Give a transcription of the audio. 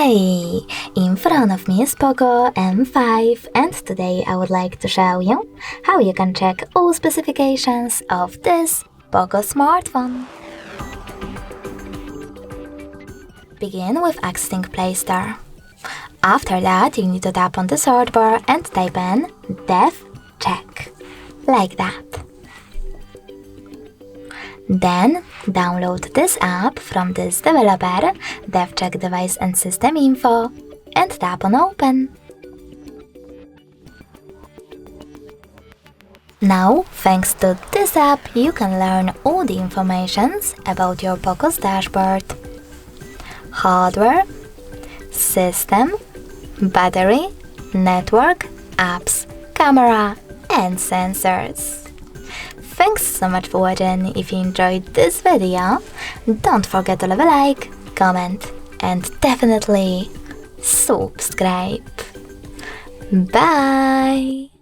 Hey! In front of me is POCO M5 and today I would like to show you how you can check all specifications of this POCO smartphone. Begin with accessing Play Store. After that, you need to tap on the search bar and type in DevCheck, like that. Then download this app from this developer, DevCheck Device and System Info, and tap on Open. Now, thanks to this app, you can learn all the informations about your POCO's dashboard: hardware, system, battery, network, apps, camera, and sensors. Thanks so much for watching. If you enjoyed this video, don't forget to leave a like, comment, and definitely subscribe. Bye!